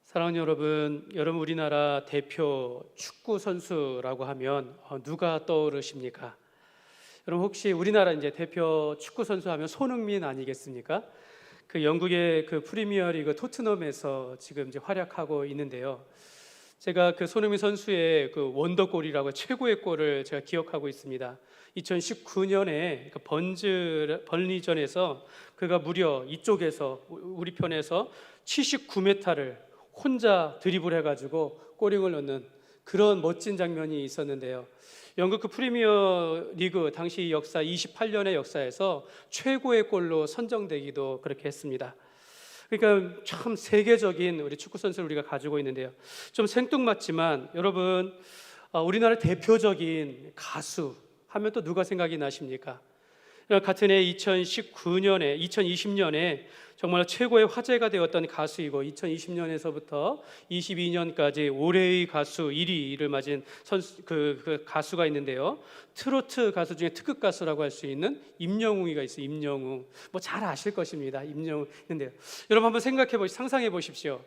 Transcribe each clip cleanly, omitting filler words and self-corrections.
사랑하는 여러분 우리나라 대표 축구 선수라고 하면 누가 떠오르십니까? 여러분 혹시 우리나라 이제 대표 축구 선수 하면 손흥민 아니겠습니까? 그 영국의 그 프리미어리그 토트넘에서 지금 이제 활약하고 있는데요. 제가 그 손흥민 선수의 그 원더골이라고 최고의 골을 제가 기억하고 있습니다. 2019년에 그 번리전에서 그가 무려 이쪽에서 우리 편에서 79m를 혼자 드리블 해가지고 골을 넣는 그런 멋진 장면이 있었는데요. 영국 그 프리미어 리그 당시 역사 28년의 역사에서 최고의 골로 선정되기도 그렇게 했습니다. 그러니까 참 세계적인 우리 축구 선수를 우리가 가지고 있는데요. 좀 생뚱맞지만 여러분 우리나라 대표적인 가수 하면 또 누가 생각이 나십니까? 같은 해 2020년에 정말 최고의 화제가 되었던 가수이고 2020년에서부터 22년까지 올해의 가수 1위를 맞은 그 가수가 있는데요. 트로트 가수 중에 특급 가수라고 할 수 있는 임영웅이가 있어요. 임영웅. 뭐 잘 아실 것입니다. 임영웅 있는데요. 여러분 한번 상상해 보십시오.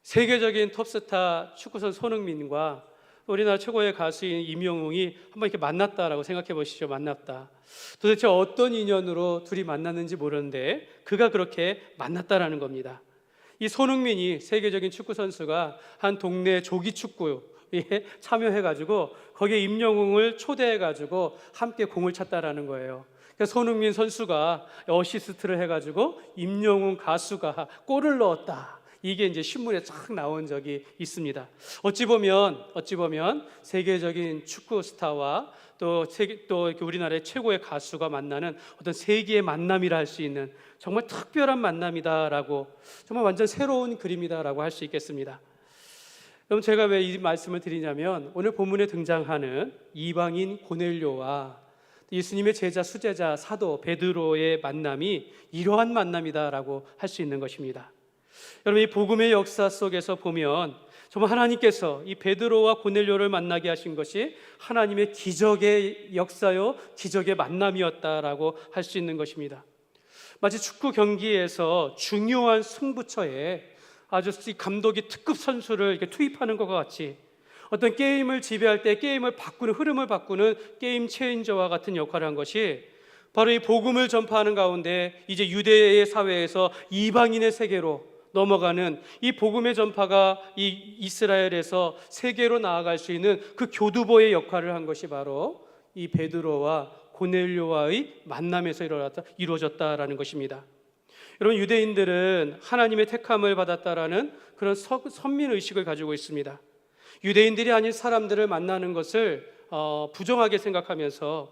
세계적인 톱스타 축구선수 손흥민과 우리나라 최고의 가수인 임영웅이 한번 이렇게 만났다라고 생각해 보시죠. 만났다. 도대체 어떤 인연으로 둘이 만났는지 모르는데 그가 그렇게 만났다라는 겁니다. 이 손흥민이 세계적인 축구 선수가 한 동네 조기 축구에 참여해가지고 거기에 임영웅을 초대해가지고 함께 공을 찼다라는 거예요. 그래서 손흥민 선수가 어시스트를 해가지고 임영웅 가수가 골을 넣었다. 이게 이제 신문에 쫙 나온 적이 있습니다. 어찌 보면 세계적인 축구 스타와 또 우리나라의 최고의 가수가 만나는 어떤 세계의 만남이라 할 수 있는 정말 특별한 만남이다라고, 정말 완전 새로운 그림이다라고 할 수 있겠습니다. 그럼 제가 왜 이 말씀을 드리냐면 오늘 본문에 등장하는 이방인 고넬료와 예수님의 제자 수제자 사도 베드로의 만남이 이러한 만남이다라고 할 수 있는 것입니다. 여러분 이 복음의 역사 속에서 보면 정말 하나님께서 이 베드로와 고넬료를 만나게 하신 것이 하나님의 기적의 역사요, 기적의 만남이었다라고 할 수 있는 것입니다. 마치 축구 경기에서 중요한 승부처에 아주 감독이 특급 선수를 이렇게 투입하는 것과 같이 어떤 게임을 지배할 때 게임을 바꾸는, 흐름을 바꾸는 게임 체인저와 같은 역할을 한 것이 바로 이 복음을 전파하는 가운데 이제 유대의 사회에서 이방인의 세계로 넘어가는 이 복음의 전파가 이 이스라엘에서 세계로 나아갈 수 있는 그 교두보의 역할을 한 것이 바로 이 베드로와 고넬료와의 만남에서 이루어졌다라는 것입니다. 여러분 유대인들은 하나님의 택함을 받았다라는 그런 선민의식을 가지고 있습니다. 유대인들이 아닌 사람들을 만나는 것을 부정하게 생각하면서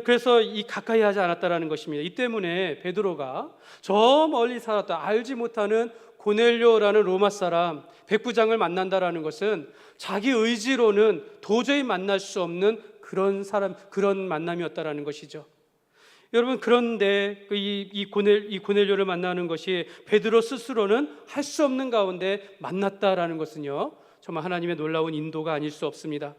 그래서 가까이 하지 않았다라는 것입니다. 이 때문에 베드로가 저 멀리 살았다 알지 못하는 고넬료라는 로마 사람 백부장을 만난다라는 것은 자기 의지로는 도저히 만날 수 없는 그런 만남이었다라는 것이죠. 여러분 그런데 이 고넬료를 만나는 것이 베드로 스스로는 할 수 없는 가운데 만났다라는 것은요 정말 하나님의 놀라운 인도가 아닐 수 없습니다.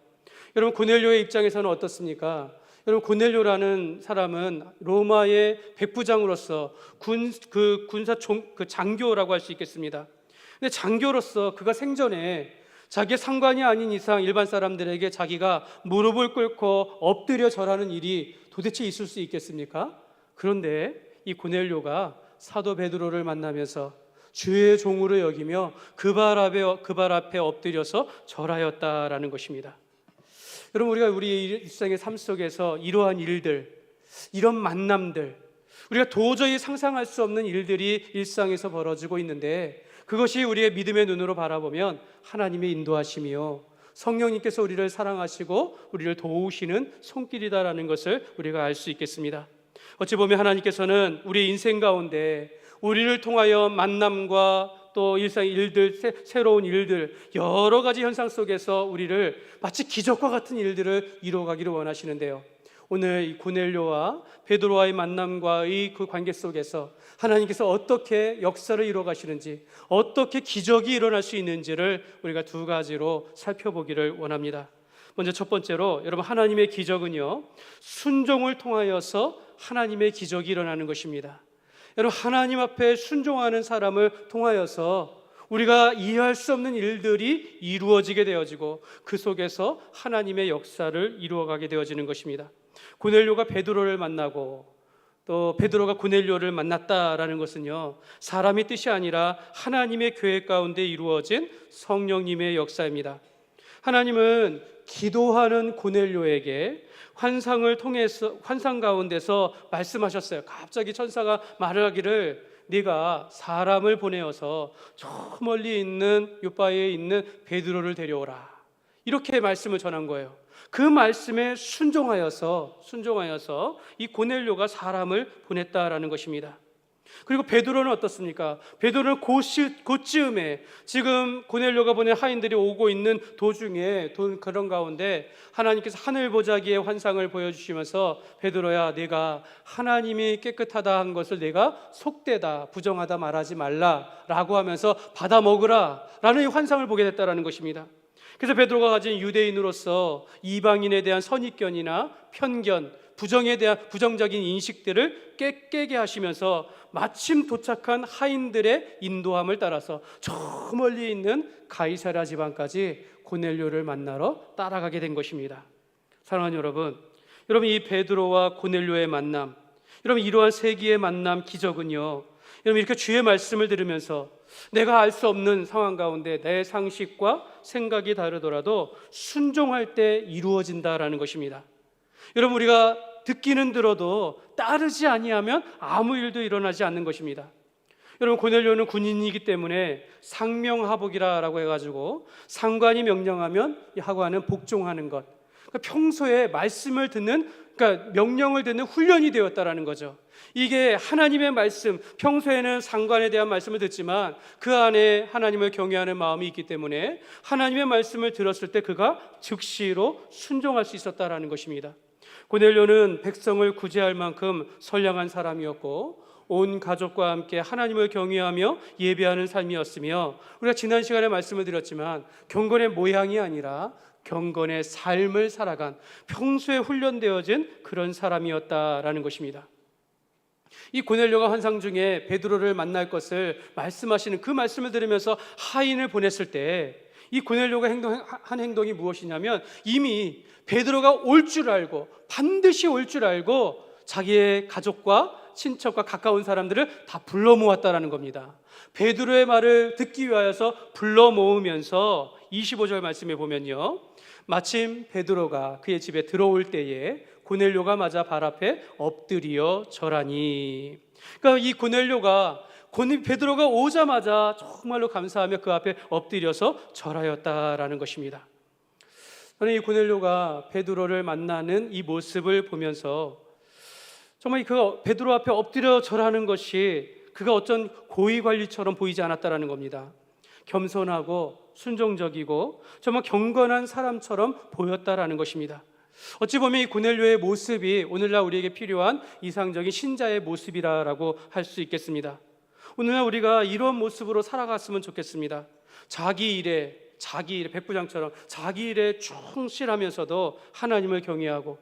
여러분 고넬료의 입장에서는 어떻습니까? 여러분 고넬료라는 사람은 로마의 백부장으로서 군사 장교라고 할 수 있겠습니다. 근데 장교로서 그가 생전에 자기의 상관이 아닌 이상 일반 사람들에게 자기가 무릎을 꿇고 엎드려 절하는 일이 도대체 있을 수 있겠습니까? 그런데 이 고넬료가 사도 베드로를 만나면서 주의 종으로 여기며 그 발 앞에 엎드려서 절하였다라는 것입니다. 여러분 우리가 우리 일상의 삶 속에서 이러한 일들, 이런 만남들, 우리가 도저히 상상할 수 없는 일들이 일상에서 벌어지고 있는데 그것이 우리의 믿음의 눈으로 바라보면 하나님의 인도하심이요 성령님께서 우리를 사랑하시고 우리를 도우시는 손길이다라는 것을 우리가 알 수 있겠습니다. 어찌 보면 하나님께서는 우리의 인생 가운데 우리를 통하여 만남과 또 일상의 일들, 새로운 일들, 여러 가지 현상 속에서 우리를 마치 기적과 같은 일들을 이루어가기를 원하시는데요. 오늘 이 고넬료와 베드로와의 만남과의 그 관계 속에서 하나님께서 어떻게 역사를 이루어가시는지, 어떻게 기적이 일어날 수 있는지를 우리가 두 가지로 살펴보기를 원합니다. 먼저 첫 번째로 여러분 하나님의 기적은요 순종을 통하여서 하나님의 기적이 일어나는 것입니다. 여러분 하나님 앞에 순종하는 사람을 통하여서 우리가 이해할 수 없는 일들이 이루어지게 되어지고 그 속에서 하나님의 역사를 이루어가게 되어지는 것입니다. 고넬료가 베드로를 만나고 또 베드로가 고넬료를 만났다라는 것은요, 사람의 뜻이 아니라 하나님의 계획 가운데 이루어진 성령님의 역사입니다. 하나님은 기도하는 고넬료에게 환상을 통해서, 환상 가운데서 말씀하셨어요. 갑자기 천사가 말을 하기를, 네가 사람을 보내어서 저 멀리 있는 요바에 있는 베드로를 데려오라, 이렇게 말씀을 전한 거예요. 그 말씀에 순종하여서 이 고넬료가 사람을 보냈다라는 것입니다. 그리고 베드로는 어떻습니까? 베드로는 곧즈음에 지금 고넬료가 보낸 하인들이 오고 있는 도중에 그런 가운데 하나님께서 하늘 보자기의 환상을 보여주시면서, 베드로야, 내가 하나님이 깨끗하다 한 것을 내가 속되다, 부정하다 말하지 말라라고 하면서 받아 먹으라 라는 이 환상을 보게 됐다라는 것입니다. 그래서 베드로가 가진 유대인으로서 이방인에 대한 선입견이나 편견, 부정에 대한 부정적인 인식들을 깨게 하시면서 마침 도착한 하인들의 인도함을 따라서 저 멀리 있는 가이사랴 지방까지 고넬료를 만나러 따라가게 된 것입니다. 사랑하는 여러분, 이 베드로와 고넬료의 만남, 여러분 이러한 세기의 만남 기적은요, 여러분 이렇게 주의 말씀을 들으면서 내가 알 수 없는 상황 가운데 내 상식과 생각이 다르더라도 순종할 때 이루어진다라는 것입니다. 여러분 우리가 듣기는 들어도 따르지 아니하면 아무 일도 일어나지 않는 것입니다. 여러분 고넬료는 군인이기 때문에 상명하복이라고 해가지고 상관이 명령하면 하관은 복종하는 것, 그러니까 평소에 말씀을 듣는, 그러니까 명령을 듣는 훈련이 되었다라는 거죠. 이게 하나님의 말씀, 평소에는 상관에 대한 말씀을 듣지만 그 안에 하나님을 경외하는 마음이 있기 때문에 하나님의 말씀을 들었을 때 그가 즉시로 순종할 수 있었다라는 것입니다. 고넬료는 백성을 구제할 만큼 선량한 사람이었고 온 가족과 함께 하나님을 경외하며 예배하는 삶이었으며, 우리가 지난 시간에 말씀을 드렸지만 경건의 모양이 아니라 경건의 삶을 살아간, 평소에 훈련되어진 그런 사람이었다라는 것입니다. 이 고넬료가 환상 중에 베드로를 만날 것을 말씀하시는 그 말씀을 들으면서 하인을 보냈을 때 이 고넬료가 한 행동이 무엇이냐면, 이미 베드로가 올 줄 알고, 반드시 올 줄 알고 자기의 가족과 친척과 가까운 사람들을 다 불러 모았다라는 겁니다. 베드로의 말을 듣기 위하여서 불러 모으면서 25절 말씀에 보면요, 마침 베드로가 그의 집에 들어올 때에 고넬료가 맞아 발 앞에 엎드려 절하니. 그러니까 이 고넬료가 베드로가 오자마자 정말로 감사하며 그 앞에 엎드려서 절하였다라는 것입니다. 저는 이 고넬료가 베드로를 만나는 이 모습을 보면서 정말 그 베드로 앞에 엎드려 절하는 것이 그가 어떤 고위 관리처럼 보이지 않았다라는 겁니다. 겸손하고 순종적이고 정말 경건한 사람처럼 보였다라는 것입니다. 어찌 보면 이 고넬료의 모습이 오늘날 우리에게 필요한 이상적인 신자의 모습이라고 할 수 있겠습니다. 오늘날 우리가 이런 모습으로 살아갔으면 좋겠습니다. 자기 일에 백부장처럼 자기 일에 충실하면서도 하나님을 경외하고,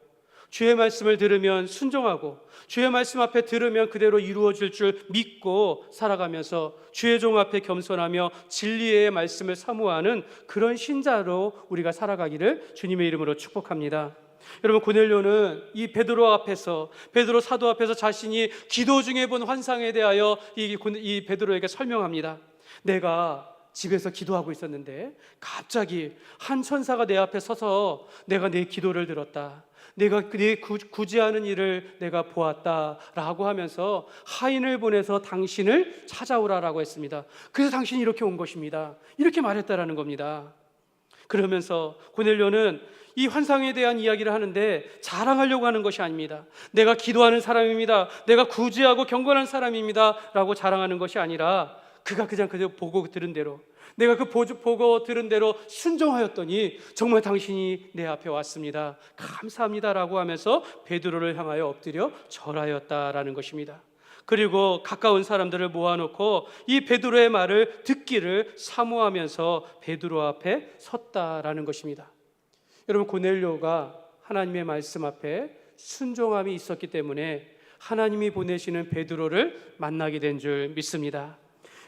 주의 말씀을 들으면 순종하고, 주의 말씀 앞에 들으면 그대로 이루어질 줄 믿고 살아가면서 주의 종 앞에 겸손하며 진리의 말씀을 사모하는 그런 신자로 우리가 살아가기를 주님의 이름으로 축복합니다. 여러분 고넬료는 이 베드로 사도 앞에서 자신이 기도 중에 본 환상에 대하여 이 베드로에게 설명합니다. 내가 집에서 기도하고 있었는데 갑자기 한 천사가 내 앞에 서서 내가 내 기도를 들었다, 내가 네 구제하는 일을 내가 보았다라고 하면서 하인을 보내서 당신을 찾아오라라고 했습니다. 그래서 당신이 이렇게 온 것입니다, 이렇게 말했다라는 겁니다. 그러면서 고넬료는 이 환상에 대한 이야기를 하는데 자랑하려고 하는 것이 아닙니다. 내가 기도하는 사람입니다, 내가 구제하고 경건한 사람입니다 라고 자랑하는 것이 아니라 그가 그냥 보고 들은 대로, 내가 보고 들은 대로 순종하였더니 정말 당신이 내 앞에 왔습니다, 감사합니다라고 하면서 베드로를 향하여 엎드려 절하였다라는 것입니다. 그리고 가까운 사람들을 모아놓고 이 베드로의 말을 듣기를 사모하면서 베드로 앞에 섰다라는 것입니다. 여러분 고넬료가 하나님의 말씀 앞에 순종함이 있었기 때문에 하나님이 보내시는 베드로를 만나게 된 줄 믿습니다.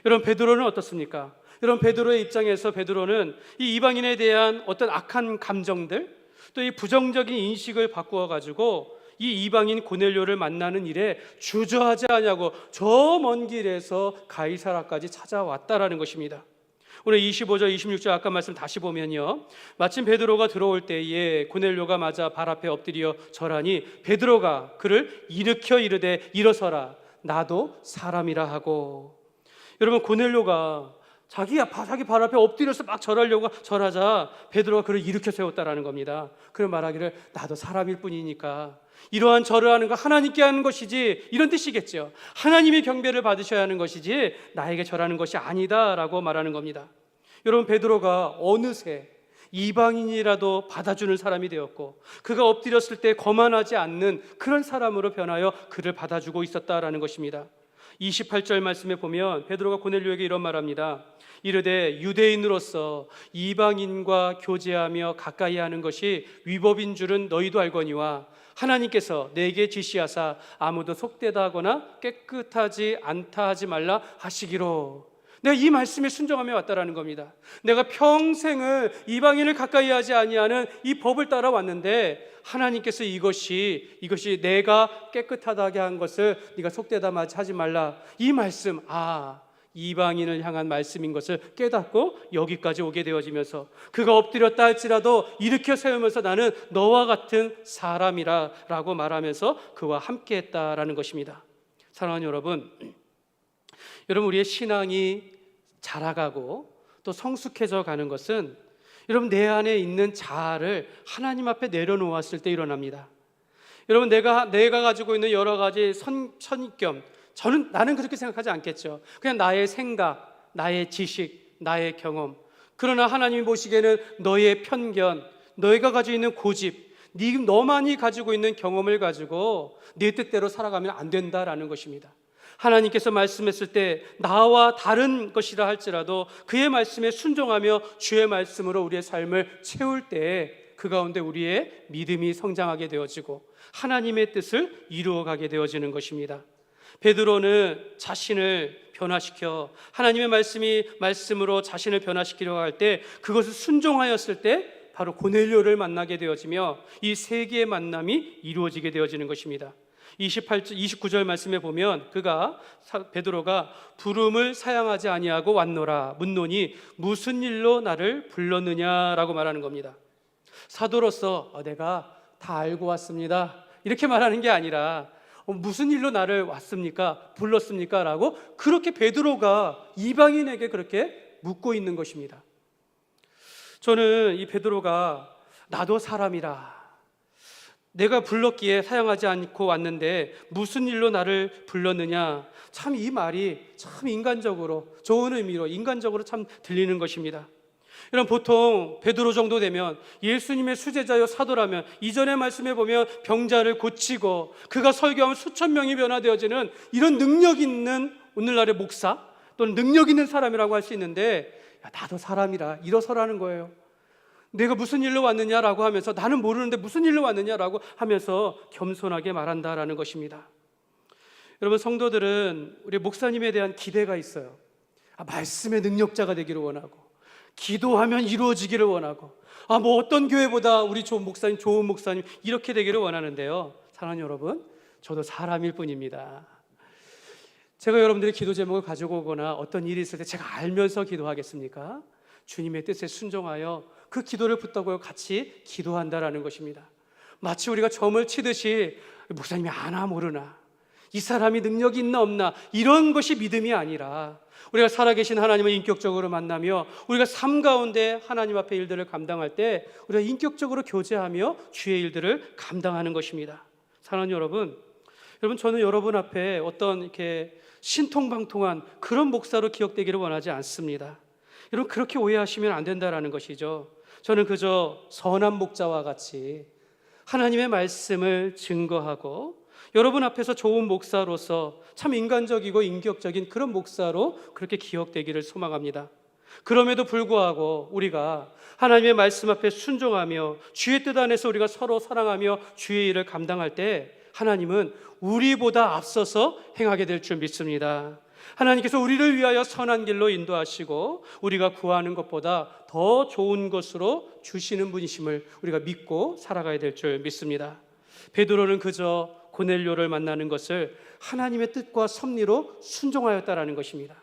여러분 베드로는 어떻습니까? 여러분, 베드로의 입장에서 베드로는 이 이방인에 대한 어떤 악한 감정들, 또 이 부정적인 인식을 바꾸어 가지고 이 이방인 고넬료를 만나는 일에 주저하지 않냐고 저 먼 길에서 가이사라까지 찾아왔다라는 것입니다. 오늘 25절 26절 아까 말씀 다시 보면요, 마침 베드로가 들어올 때에 고넬료가 맞아 발 앞에 엎드려 절하니 베드로가 그를 일으켜 이르되 일어서라, 나도 사람이라 하고. 여러분, 고넬료가 자기 발 앞에 엎드려서 막 절하려고 절하자 베드로가 그를 일으켜 세웠다라는 겁니다. 그런 말하기를 나도 사람일 뿐이니까 이러한 절을 하는 거 하나님께 하는 것이지, 이런 뜻이겠죠. 하나님의 경배를 받으셔야 하는 것이지 나에게 절하는 것이 아니다라고 말하는 겁니다. 여러분, 베드로가 어느새 이방인이라도 받아주는 사람이 되었고, 그가 엎드렸을 때 거만하지 않는 그런 사람으로 변하여 그를 받아주고 있었다라는 것입니다. 28절 말씀에 보면 베드로가 고넬료에게 이런 말합니다. 이르되 유대인으로서 이방인과 교제하며 가까이 하는 것이 위법인 줄은 너희도 알거니와 하나님께서 내게 지시하사 아무도 속되다 하거나 깨끗하지 않다 하지 말라 하시기로. 내가 이 말씀에 순종하며 왔다라는 겁니다. 내가 평생을 이방인을 가까이 하지 아니하는 이 법을 따라왔는데 하나님께서 이것이 내가 깨끗하다게 한 것을 네가 속되다 하지 말라, 이 말씀, 이방인을 향한 말씀인 것을 깨닫고 여기까지 오게 되어지면서 그가 엎드렸다 할지라도 일으켜 세우면서 나는 너와 같은 사람이라 라고 말하면서 그와 함께 했다라는 것입니다. 사랑하는 여러분, 우리의 신앙이 자라가고 또 성숙해져 가는 것은 여러분 내 안에 있는 자아를 하나님 앞에 내려놓았을 때 일어납니다. 여러분, 내가 가지고 있는 여러 가지 선입견, 나는 그렇게 생각하지 않겠죠. 그냥 나의 생각, 나의 지식, 나의 경험. 그러나 하나님이 보시기에는 너의 편견, 너희가 가지고 있는 고집, 너만이 가지고 있는 경험을 가지고 네 뜻대로 살아가면 안 된다라는 것입니다. 하나님께서 말씀했을 때 나와 다른 것이라 할지라도 그의 말씀에 순종하며 주의 말씀으로 우리의 삶을 채울 때 그 가운데 우리의 믿음이 성장하게 되어지고 하나님의 뜻을 이루어가게 되어지는 것입니다. 베드로는 자신을 변화시켜 하나님의 말씀으로 자신을 변화시키려고 할 때 그것을 순종하였을 때 바로 고넬료를 만나게 되어지며 이 세 개의 만남이 이루어지게 되어지는 것입니다. 29절 말씀에 보면 베드로가 부름을 사양하지 아니하고 왔노라 묻노니 무슨 일로 나를 불렀느냐라고 말하는 겁니다. 사도로서 내가 다 알고 왔습니다 이렇게 말하는 게 아니라 무슨 일로 나를 왔습니까? 불렀습니까? 라고 그렇게 베드로가 이방인에게 그렇게 묻고 있는 것입니다. 저는 이 베드로가 나도 사람이라, 내가 불렀기에 사양하지 않고 왔는데 무슨 일로 나를 불렀느냐, 참 이 말이 참 인간적으로, 좋은 의미로 인간적으로 참 들리는 것입니다. 여러분, 보통 베드로 정도 되면 예수님의 수제자여 사도라면 이전의 말씀에 보면 병자를 고치고 그가 설교하면 수천 명이 변화되어지는 이런 능력 있는 오늘날의 목사 또는 능력 있는 사람이라고 할 수 있는데, 나도 사람이라 일어서라는 거예요. 내가 무슨 일로 왔느냐라고 하면서 나는 모르는데 무슨 일로 왔느냐라고 하면서 겸손하게 말한다라는 것입니다. 여러분, 성도들은 우리 목사님에 대한 기대가 있어요. 말씀의 능력자가 되기를 원하고, 기도하면 이루어지기를 원하고, 어떤 교회보다 우리 좋은 목사님 이렇게 되기를 원하는데요. 사랑하는 여러분, 저도 사람일 뿐입니다. 제가 여러분들의 기도 제목을 가지고 오거나 어떤 일이 있을 때 제가 알면서 기도하겠습니까? 주님의 뜻에 순종하여 그 기도를 붙들고 같이 기도한다라는 것입니다. 마치 우리가 점을 치듯이 목사님이 아나 모르나, 이 사람이 능력이 있나 없나, 이런 것이 믿음이 아니라 우리가 살아계신 하나님을 인격적으로 만나며 우리가 삶 가운데 하나님 앞에 일들을 감당할 때 우리가 인격적으로 교제하며 주의 일들을 감당하는 것입니다. 사랑하는 여러분, 저는 여러분 앞에 어떤 이렇게 신통방통한 그런 목사로 기억되기를 원하지 않습니다. 여러분, 그렇게 오해하시면 안 된다라는 것이죠. 저는 그저 선한 목자와 같이 하나님의 말씀을 증거하고 여러분 앞에서 좋은 목사로서 참 인간적이고 인격적인 그런 목사로 그렇게 기억되기를 소망합니다. 그럼에도 불구하고 우리가 하나님의 말씀 앞에 순종하며 주의 뜻 안에서 우리가 서로 사랑하며 주의 일을 감당할 때 하나님은 우리보다 앞서서 행하게 될 줄 믿습니다. 하나님께서 우리를 위하여 선한 길로 인도하시고 우리가 구하는 것보다 더 좋은 것으로 주시는 분이심을 우리가 믿고 살아가야 될 줄 믿습니다. 베드로는 그저 고넬료를 만나는 것을 하나님의 뜻과 섭리로 순종하였다라는 것입니다.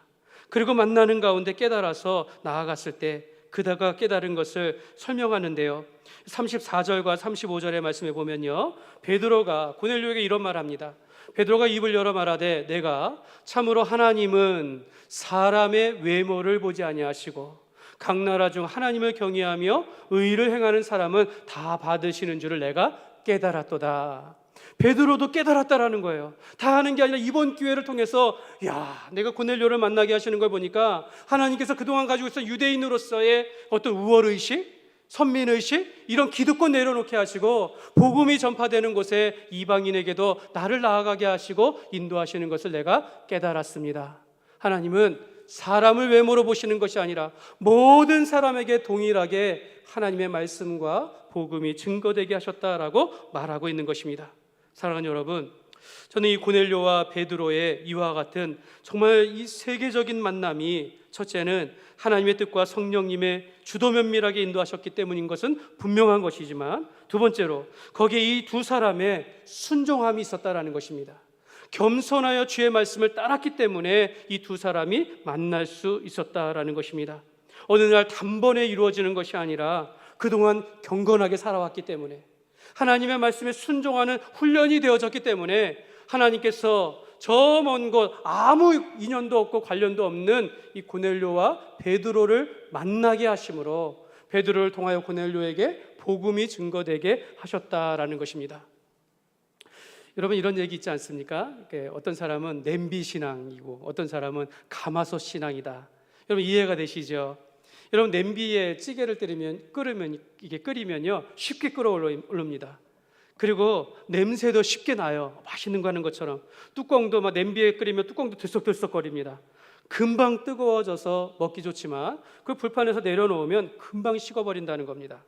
그리고 만나는 가운데 깨달아서 나아갔을 때 그다가 깨달은 것을 설명하는데요, 34절과 35절의 말씀에 보면요, 베드로가 고넬료에게 이런 말합니다. 베드로가 입을 열어 말하되 내가 참으로 하나님은 사람의 외모를 보지 아니하시고 각 나라 중 하나님을 경외하며 의를 행하는 사람은 다 받으시는 줄을 내가 깨달았도다. 베드로도 깨달았다라는 거예요. 다 하는 게 아니라 이번 기회를 통해서 내가 고넬료를 만나게 하시는 걸 보니까 하나님께서 그동안 가지고 있었던 유대인으로서의 어떤 우월의식, 선민의식, 이런 기득권 내려놓게 하시고 복음이 전파되는 곳에 이방인에게도 나를 나아가게 하시고 인도하시는 것을 내가 깨달았습니다. 하나님은 사람을 외모로 보시는 것이 아니라 모든 사람에게 동일하게 하나님의 말씀과 복음이 증거되게 하셨다라고 말하고 있는 것입니다. 사랑하는 여러분, 저는 이 고넬료와 베드로의 이와 같은 정말 이 세계적인 만남이 첫째는 하나님의 뜻과 성령님의 주도 면밀하게 인도하셨기 때문인 것은 분명한 것이지만, 두 번째로 거기에 이 두 사람의 순종함이 있었다라는 것입니다. 겸손하여 주의 말씀을 따랐기 때문에 이 두 사람이 만날 수 있었다라는 것입니다. 어느 날 단번에 이루어지는 것이 아니라 그동안 경건하게 살아왔기 때문에, 하나님의 말씀에 순종하는 훈련이 되어졌기 때문에 하나님께서 저 먼 곳 아무 인연도 없고 관련도 없는 이 고넬료와 베드로를 만나게 하심으로 베드로를 통하여 고넬료에게 복음이 증거되게 하셨다라는 것입니다. 여러분, 이런 얘기 있지 않습니까? 어떤 사람은 냄비 신앙이고 어떤 사람은 가마솥 신앙이다. 여러분, 이해가 되시죠? 여러분, 냄비에 찌개를 끓이면요 쉽게 끓어오릅니다. 그리고 냄새도 쉽게 나요. 맛있는 거 하는 것처럼. 뚜껑도 막 냄비에 끓이면 뚜껑도 들썩들썩거립니다. 금방 뜨거워져서 먹기 좋지만 그 불판에서 내려놓으면 금방 식어버린다는 겁니다.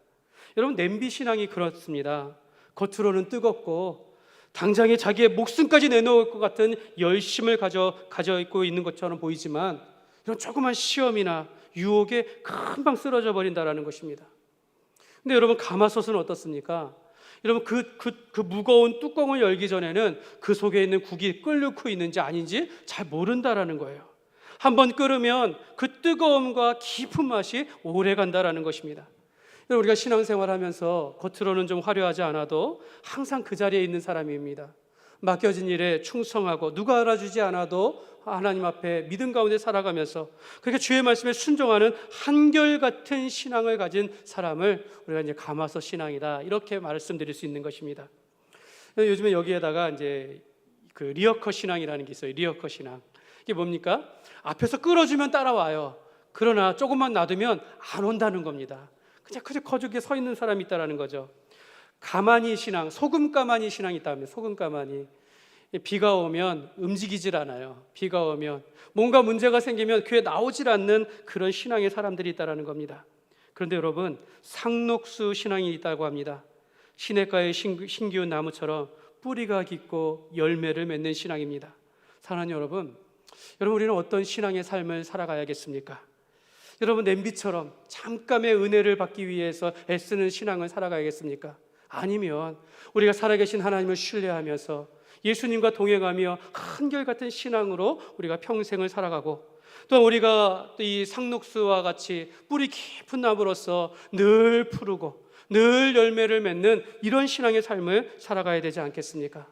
여러분, 냄비 신앙이 그렇습니다. 겉으로는 뜨겁고 당장에 자기의 목숨까지 내놓을 것 같은 열심을 가져 있고 있는 것처럼 보이지만, 이런 조그만 시험이나 유혹에 금방 쓰러져 버린다는 것입니다. 근데 여러분, 가마솥은 어떻습니까? 여러분, 그 무거운 뚜껑을 열기 전에는 그 속에 있는 국이 끓고 있는지 아닌지 잘 모른다라는 거예요. 한번 끓으면 그 뜨거움과 깊은 맛이 오래 간다라는 것입니다. 여러분, 우리가 신앙생활하면서 겉으로는 좀 화려하지 않아도 항상 그 자리에 있는 사람입니다. 맡겨진 일에 충성하고 누가 알아주지 않아도 하나님 앞에 믿음 가운데 살아가면서 그렇게 주의 말씀에 순종하는 한결같은 신앙을 가진 사람을 우리가 이제 가마솥 신앙이다, 이렇게 말씀드릴 수 있는 것입니다. 요즘에 여기에다가 이제 그 리어커 신앙이라는 게 있어요. 리어커 신앙. 이게 뭡니까? 앞에서 끌어주면 따라와요. 그러나 조금만 놔두면 안 온다는 겁니다. 그냥 거죽에 서 있는 사람이 있다라는 거죠. 가만히 신앙, 소금 가만히 신앙이 있다면, 소금 가만히. 비가 오면 움직이질 않아요. 비가 오면 뭔가 문제가 생기면 교회 나오질 않는 그런 신앙의 사람들이 있다는 겁니다. 그런데 여러분, 상록수 신앙이 있다고 합니다. 시냇가의 신기운 나무처럼 뿌리가 깊고 열매를 맺는 신앙입니다. 사랑하는 여러분, 우리는 어떤 신앙의 삶을 살아가야겠습니까? 여러분, 냄비처럼 잠깐의 은혜를 받기 위해서 애쓰는 신앙을 살아가야겠습니까? 아니면 우리가 살아계신 하나님을 신뢰하면서 예수님과 동행하며 한결같은 신앙으로 우리가 평생을 살아가고, 또 우리가 이 상록수와 같이 뿌리 깊은 나무로서 늘 푸르고 늘 열매를 맺는 이런 신앙의 삶을 살아가야 되지 않겠습니까?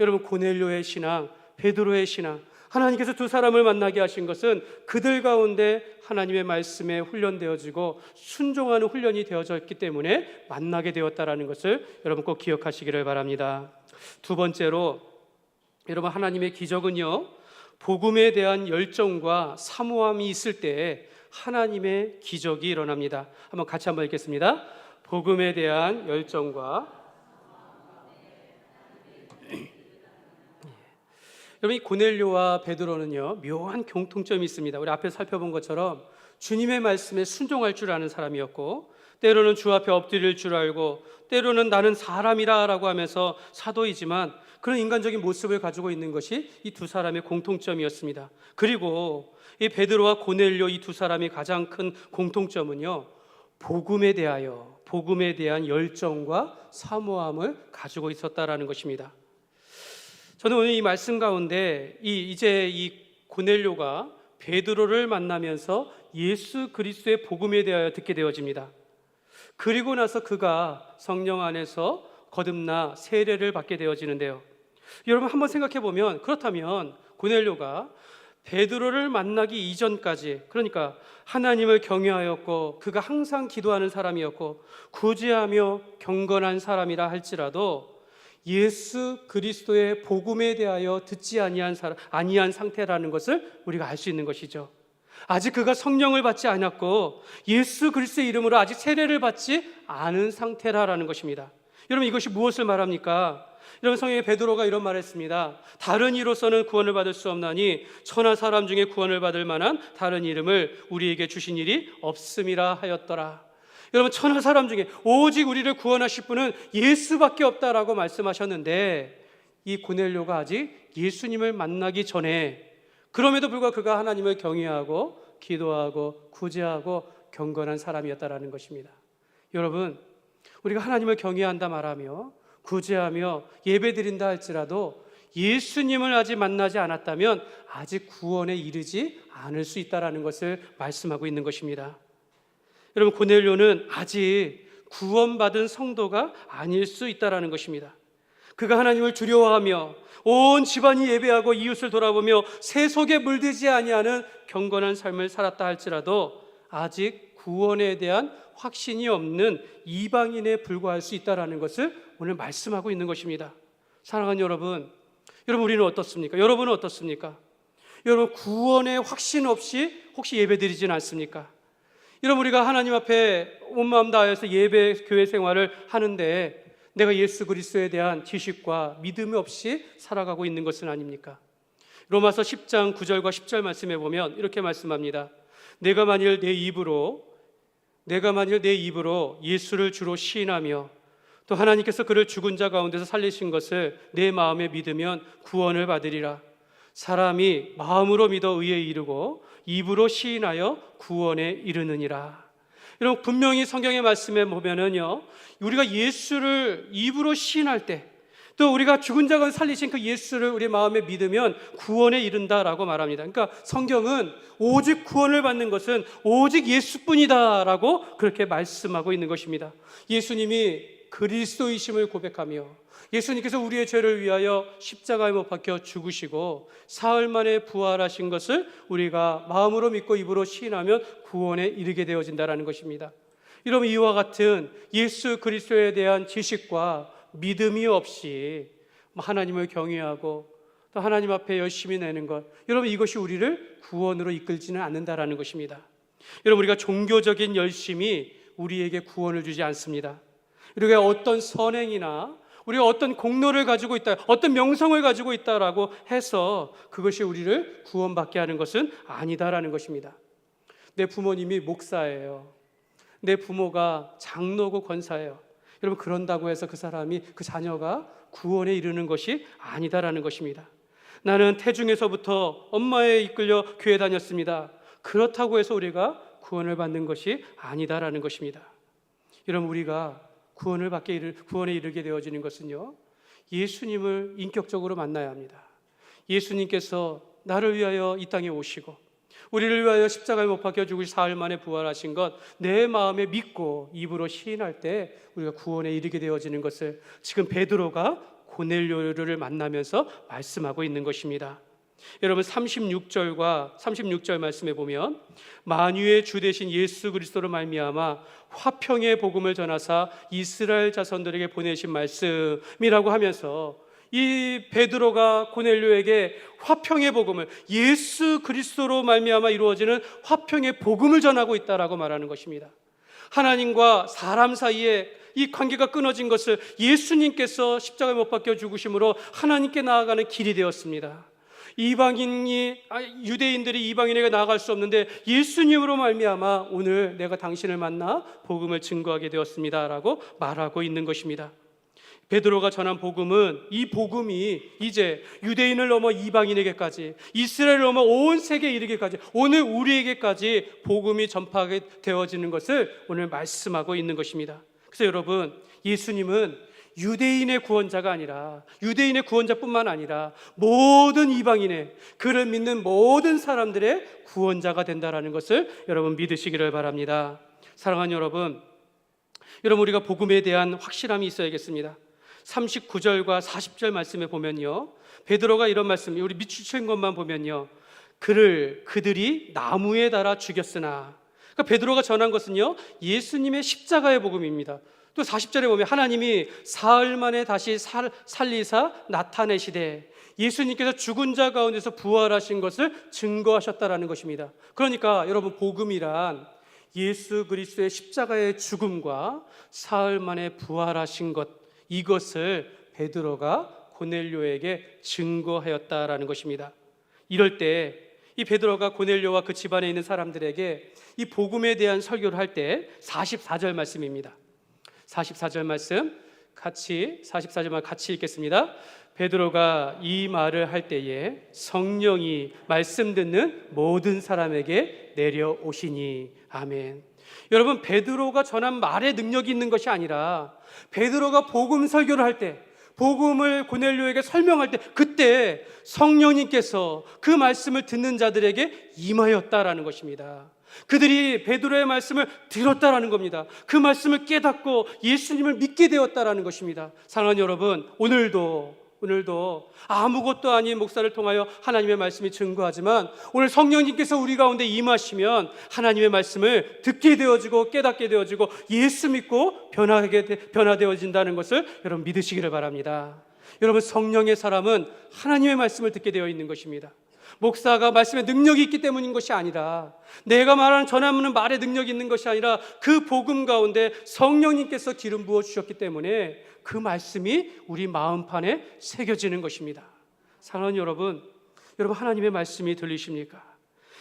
여러분, 고넬료의 신앙, 베드로의 신앙, 하나님께서 두 사람을 만나게 하신 것은 그들 가운데 하나님의 말씀에 훈련되어지고 순종하는 훈련이 되어졌기 때문에 만나게 되었다라는 것을 여러분 꼭 기억하시기를 바랍니다. 두 번째로, 여러분, 하나님의 기적은요, 복음에 대한 열정과 사모함이 있을 때 하나님의 기적이 일어납니다. 같이 한번 읽겠습니다. 복음에 대한 열정과 여러분, 이 고넬료와 베드로는요 묘한 공통점이 있습니다. 우리 앞에서 살펴본 것처럼 주님의 말씀에 순종할 줄 아는 사람이었고, 때로는 주 앞에 엎드릴 줄 알고 때로는 나는 사람이라라고 하면서 사도이지만 그런 인간적인 모습을 가지고 있는 것이 이 두 사람의 공통점이었습니다. 그리고 이 베드로와 고넬료 이 두 사람의 가장 큰 공통점은요, 복음에 대한 열정과 사모함을 가지고 있었다라는 것입니다. 저는 오늘 이 말씀 가운데 이제 이 고넬료가 베드로를 만나면서 예수 그리스도의 복음에 대하여 듣게 되어집니다. 그리고 나서 그가 성령 안에서 거듭나 세례를 받게 되어지는데요. 여러분 한번 생각해 보면, 그렇다면 고넬료가 베드로를 만나기 이전까지, 그러니까 하나님을 경외하였고 그가 항상 기도하는 사람이었고 구제하며 경건한 사람이라 할지라도 예수 그리스도의 복음에 대하여 듣지 아니한 상태라는 것을 우리가 알 수 있는 것이죠. 아직 그가 성령을 받지 않았고 예수 그리스도의 이름으로 아직 세례를 받지 않은 상태라는 것입니다. 여러분 이것이 무엇을 말합니까? 여러분 성경에 베드로가 이런 말을 했습니다. 다른 이로서는 구원을 받을 수 없나니 천하 사람 중에 구원을 받을 만한 다른 이름을 우리에게 주신 일이 없음이라 하였더라. 여러분 천하 사람 중에 오직 우리를 구원하실 분은 예수밖에 없다라고 말씀하셨는데, 이 고넬료가 아직 예수님을 만나기 전에 그럼에도 불구하고 그가 하나님을 경외하고 기도하고 구제하고 경건한 사람이었다라는 것입니다. 여러분 우리가 하나님을 경외한다 말하며 구제하며 예배드린다 할지라도 예수님을 아직 만나지 않았다면 아직 구원에 이르지 않을 수 있다라는 것을 말씀하고 있는 것입니다. 여러분 고넬료는 아직 구원받은 성도가 아닐 수 있다라는 것입니다. 그가 하나님을 두려워하며 온 집안이 예배하고 이웃을 돌아보며 세속에 물들지 아니하는 경건한 삶을 살았다 할지라도 아직 구원에 대한 확신이 없는 이방인에 불과할 수 있다라는 것을 오늘 말씀하고 있는 것입니다. 사랑하는 여러분, 우리는 어떻습니까? 여러분은 어떻습니까? 여러분 구원의 확신 없이 혹시 예배드리진 않습니까? 여러분 우리가 하나님 앞에 온 마음 다해서 예배 교회 생활을 하는데 내가 예수 그리스도에 대한 지식과 믿음이 없이 살아가고 있는 것은 아닙니까? 로마서 10장 9절과 10절 말씀에 보면 이렇게 말씀합니다. 내가 만일 내 입으로 예수를 주로 시인하며 또 하나님께서 그를 죽은 자 가운데서 살리신 것을 내 마음에 믿으면 구원을 받으리라. 사람이 마음으로 믿어 의에 이르고 입으로 시인하여 구원에 이르느니라. 여러분 분명히 성경의 말씀에 보면은요, 우리가 예수를 입으로 시인할 때 또 우리가 죽은 자가 살리신 그 예수를 우리 마음에 믿으면 구원에 이른다라고 말합니다. 그러니까 성경은 오직 구원을 받는 것은 오직 예수뿐이다라고 그렇게 말씀하고 있는 것입니다. 예수님이 그리스도이심을 고백하며 예수님께서 우리의 죄를 위하여 십자가에 못 박혀 죽으시고 사흘 만에 부활하신 것을 우리가 마음으로 믿고 입으로 시인하면 구원에 이르게 되어진다는 것입니다. 여러분 이와 같은 예수 그리스도에 대한 지식과 믿음이 없이 하나님을 경외하고 또 하나님 앞에 열심히 내는 것, 여러분 이것이 우리를 구원으로 이끌지는 않는다라는 것입니다. 여러분 우리가 종교적인 열심이 우리에게 구원을 주지 않습니다. 우리가 어떤 선행이나 우리가 어떤 공로를 가지고 있다, 어떤 명성을 가지고 있다라고 해서 그것이 우리를 구원받게 하는 것은 아니다라는 것입니다. 내 부모님이 목사예요. 내 부모가 장로고 권사예요. 여러분 그런다고 해서 그 자녀가 구원에 이르는 것이 아니다라는 것입니다. 나는 태중에서부터 엄마에 이끌려 교회 다녔습니다. 그렇다고 해서 우리가 구원을 받는 것이 아니다라는 것입니다. 여러분 우리가 구원에 이르게 되어지는 것은요, 예수님을 인격적으로 만나야 합니다. 예수님께서 나를 위하여 이 땅에 오시고 우리를 위하여 십자가에 못 박혀 죽으시 사흘 만에 부활하신 것 내 마음에 믿고 입으로 시인할 때 우리가 구원에 이르게 되어지는 것을 지금 베드로가 고넬료를 만나면서 말씀하고 있는 것입니다. 여러분 36절 말씀에 보면 만유의 주 되신 예수 그리스도로 말미암아 화평의 복음을 전하사 이스라엘 자손들에게 보내신 말씀이라고 하면서 이 베드로가 고넬료에게 화평의 복음을, 예수 그리스도로 말미암아 이루어지는 화평의 복음을 전하고 있다라고 말하는 것입니다. 하나님과 사람 사이에 이 관계가 끊어진 것을 예수님께서 십자가에 못 박혀 죽으심으로 하나님께 나아가는 길이 되었습니다. 유대인들이 이방인에게 나아갈 수 없는데 예수님으로 말미암아 오늘 내가 당신을 만나 복음을 증거하게 되었습니다라고 말하고 있는 것입니다. 베드로가 전한 복음은, 이 복음이 이제 유대인을 넘어 이방인에게까지, 이스라엘을 넘어 온 세계에 이르기까지, 오늘 우리에게까지 복음이 전파하게 되어지는 것을 오늘 말씀하고 있는 것입니다. 그래서 여러분, 예수님은 유대인의 구원자가 아니라, 유대인의 구원자뿐만 아니라 모든 이방인의, 그를 믿는 모든 사람들의 구원자가 된다라는 것을 여러분 믿으시기를 바랍니다. 사랑하는 여러분, 우리가 복음에 대한 확실함이 있어야겠습니다. 39절과 40절 말씀에 보면요, 베드로가 이런 말씀, 우리 밑줄 것만 보면요, 그들이 나무에 달아 죽였으나, 그러니까 베드로가 전한 것은요, 예수님의 십자가의 복음입니다. 또 40절에 보면 하나님이 사흘 만에 다시 살리사 나타내시되 예수님께서 죽은 자 가운데서 부활하신 것을 증거하셨다라는 것입니다. 그러니까 여러분, 복음이란 예수 그리스도의 십자가의 죽음과 사흘 만에 부활하신 것, 이것을 베드로가 고넬료에게 증거하였다라는 것입니다. 이럴 때 이 베드로가 고넬료와 그 집안에 있는 사람들에게 이 복음에 대한 설교를 할 때 44절 말씀입니다. 44절 말씀 같이, 44절만 같이 읽겠습니다. 베드로가 이 말을 할 때에 성령이 말씀 듣는 모든 사람에게 내려오시니. 아멘. 여러분, 베드로가 전한 말에 능력이 있는 것이 아니라 베드로가 복음 설교를 할 때, 복음을 고넬료에게 설명할 때, 그때 성령님께서 그 말씀을 듣는 자들에게 임하였다라는 것입니다. 그들이 베드로의 말씀을 들었다라는 겁니다. 그 말씀을 깨닫고 예수님을 믿게 되었다라는 것입니다. 사랑하는 여러분, 오늘도 아무것도 아닌 목사를 통하여 하나님의 말씀이 증거하지만 오늘 성령님께서 우리 가운데 임하시면 하나님의 말씀을 듣게 되어지고 깨닫게 되어지고 예수 믿고 변화되어진다는 것을 여러분 믿으시기를 바랍니다. 여러분, 성령의 사람은 하나님의 말씀을 듣게 되어 있는 것입니다. 목사가 말씀에 능력이 있기 때문인 것이 아니라, 내가 말하는 전하는 말에 능력이 있는 것이 아니라 그 복음 가운데 성령님께서 기름 부어 주셨기 때문에 그 말씀이 우리 마음판에 새겨지는 것입니다. 사랑하는 여러분, 하나님의 말씀이 들리십니까?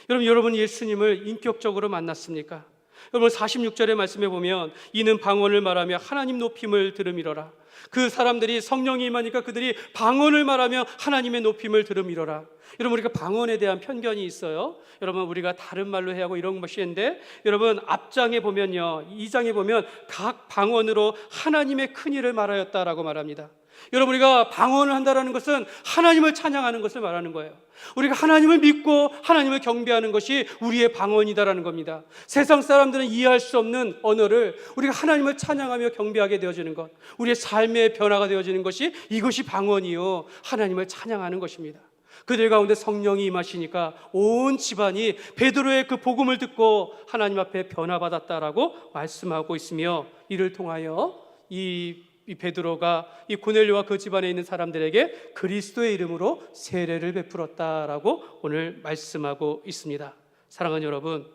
여러분 예수님을 인격적으로 만났습니까? 여러분 46절의 말씀에 보면 이는 방언을 말하며 하나님 높임을 들음이러라. 그 사람들이 성령이 임하니까 그들이 방언을 말하며 하나님의 높임을 들음이러라. 여러분, 우리가 방언에 대한 편견이 있어요. 여러분, 우리가 다른 말로 해야 하고 이런 것이 있는데, 여러분 앞장에 보면요, 2장에 보면 각 방언으로 하나님의 큰 일을 말하였다라고 말합니다. 여러분, 우리가 방언을 한다는 것은 하나님을 찬양하는 것을 말하는 거예요. 우리가 하나님을 믿고 하나님을 경배하는 것이 우리의 방언이다라는 겁니다. 세상 사람들은 이해할 수 없는 언어를 우리가 하나님을 찬양하며 경배하게 되어지는 것, 우리의 삶의 변화가 되어지는 것이, 이것이 방언이요, 하나님을 찬양하는 것입니다. 그들 가운데 성령이 임하시니까 온 집안이 베드로의 그 복음을 듣고 하나님 앞에 변화받았다라고 말씀하고 있으며, 이를 통하여 이 베드로가 이 고넬료와 그 집안에 있는 사람들에게 그리스도의 이름으로 세례를 베풀었다라고 오늘 말씀하고 있습니다. 사랑하는 여러분,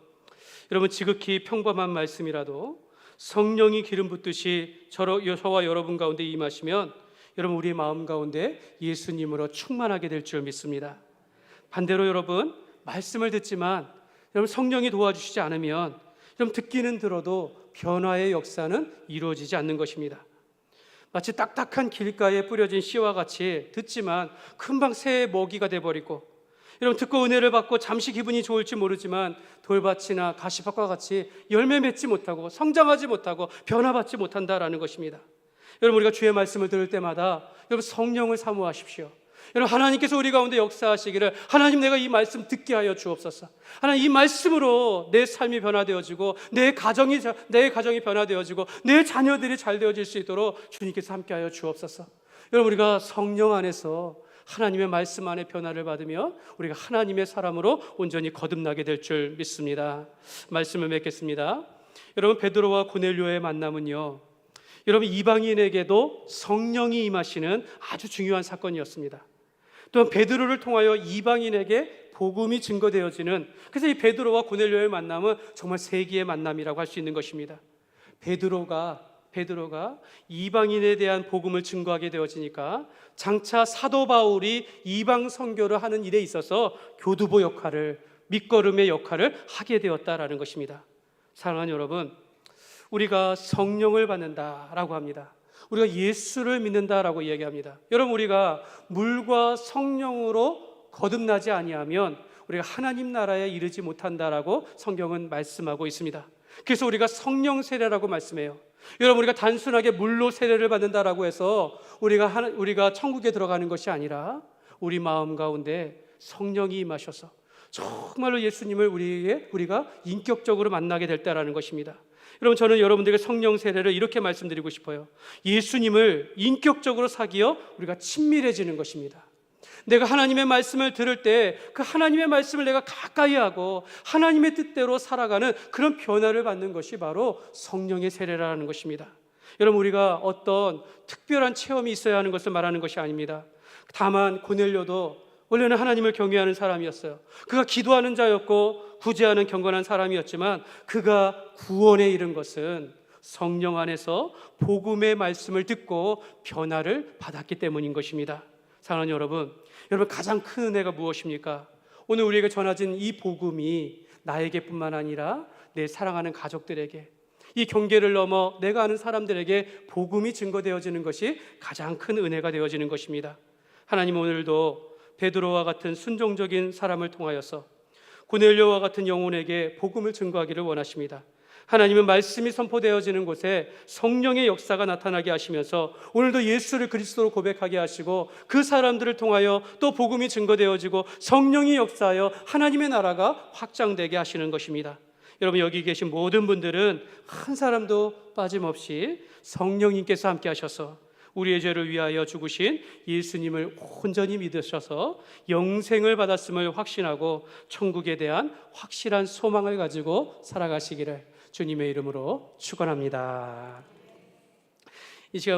지극히 평범한 말씀이라도 성령이 기름 붓듯이 저와 여러분 가운데 임하시면 여러분, 우리의 마음 가운데 예수님으로 충만하게 될 줄 믿습니다. 반대로 여러분, 말씀을 듣지만 여러분 성령이 도와주시지 않으면 여러분 듣기는 들어도 변화의 역사는 이루어지지 않는 것입니다. 마치 딱딱한 길가에 뿌려진 씨와 같이 듣지만 금방 새의 먹이가 돼버리고, 여러분 듣고 은혜를 받고 잠시 기분이 좋을지 모르지만 돌밭이나 가시밭과 같이 열매 맺지 못하고 성장하지 못하고 변화받지 못한다라는 것입니다. 여러분, 우리가 주의 말씀을 들을 때마다 여러분 성령을 사모하십시오. 여러분, 하나님께서 우리 가운데 역사하시기를, 하나님 내가 이 말씀 듣게 하여 주옵소서. 하나님, 이 말씀으로 내 삶이 변화되어지고 내 가정이 변화되어지고 내 자녀들이 잘 되어질 수 있도록 주님께서 함께 하여 주옵소서. 여러분, 우리가 성령 안에서 하나님의 말씀 안에 변화를 받으며 우리가 하나님의 사람으로 온전히 거듭나게 될 줄 믿습니다. 말씀을 맺겠습니다. 여러분, 베드로와 고넬료의 만남은요, 여러분 이방인에게도 성령이 임하시는 아주 중요한 사건이었습니다. 또한 베드로를 통하여 이방인에게 복음이 증거되어지는, 그래서 이 베드로와 고넬료의 만남은 정말 세기의 만남이라고 할 수 있는 것입니다. 베드로가 베드로가 이방인에 대한 복음을 증거하게 되어지니까 장차 사도 바울이 이방 선교를 하는 일에 있어서 교두보 역할을, 밑거름의 역할을 하게 되었다라는 것입니다. 사랑하는 여러분, 우리가 성령을 받는다라고 합니다. 우리가 예수를 믿는다라고 이야기합니다. 여러분, 우리가 물과 성령으로 거듭나지 아니하면 우리가 하나님 나라에 이르지 못한다라고 성경은 말씀하고 있습니다. 그래서 우리가 성령 세례라고 말씀해요. 여러분, 우리가 단순하게 물로 세례를 받는다라고 해서 우리가 천국에 들어가는 것이 아니라 우리 마음 가운데 성령이 임하셔서 정말로 예수님을 우리가 인격적으로 만나게 될 때라는 것입니다. 여러분, 저는 여러분들에게 성령 세례를 이렇게 말씀드리고 싶어요. 예수님을 인격적으로 사귀어 우리가 친밀해지는 것입니다. 내가 하나님의 말씀을 들을 때 그 하나님의 말씀을 내가 가까이 하고 하나님의 뜻대로 살아가는 그런 변화를 받는 것이 바로 성령의 세례라는 것입니다. 여러분, 우리가 어떤 특별한 체험이 있어야 하는 것을 말하는 것이 아닙니다. 다만 고넬료도 원래는 하나님을 경외하는 사람이었어요. 그가 기도하는 자였고 구제하는 경건한 사람이었지만 그가 구원에 이른 것은 성령 안에서 복음의 말씀을 듣고 변화를 받았기 때문인 것입니다. 사랑하는 여러분, 가장 큰 은혜가 무엇입니까? 오늘 우리에게 전해진 이 복음이 나에게뿐만 아니라 내 사랑하는 가족들에게, 이 경계를 넘어 내가 아는 사람들에게 복음이 증거되어지는 것이 가장 큰 은혜가 되어지는 것입니다. 하나님, 오늘도 베드로와 같은 순종적인 사람을 통하여서 고넬료와 같은 영혼에게 복음을 증거하기를 원하십니다. 하나님은 말씀이 선포되어지는 곳에 성령의 역사가 나타나게 하시면서 오늘도 예수를 그리스도로 고백하게 하시고 그 사람들을 통하여 또 복음이 증거되어지고 성령이 역사하여 하나님의 나라가 확장되게 하시는 것입니다. 여러분, 여기 계신 모든 분들은 한 사람도 빠짐없이 성령님께서 함께 하셔서 우리의 죄를 위하여 죽으신 예수님을 온전히 믿으셔서 영생을 받았음을 확신하고 천국에 대한 확실한 소망을 가지고 살아가시기를 주님의 이름으로 축원합니다. 이 시간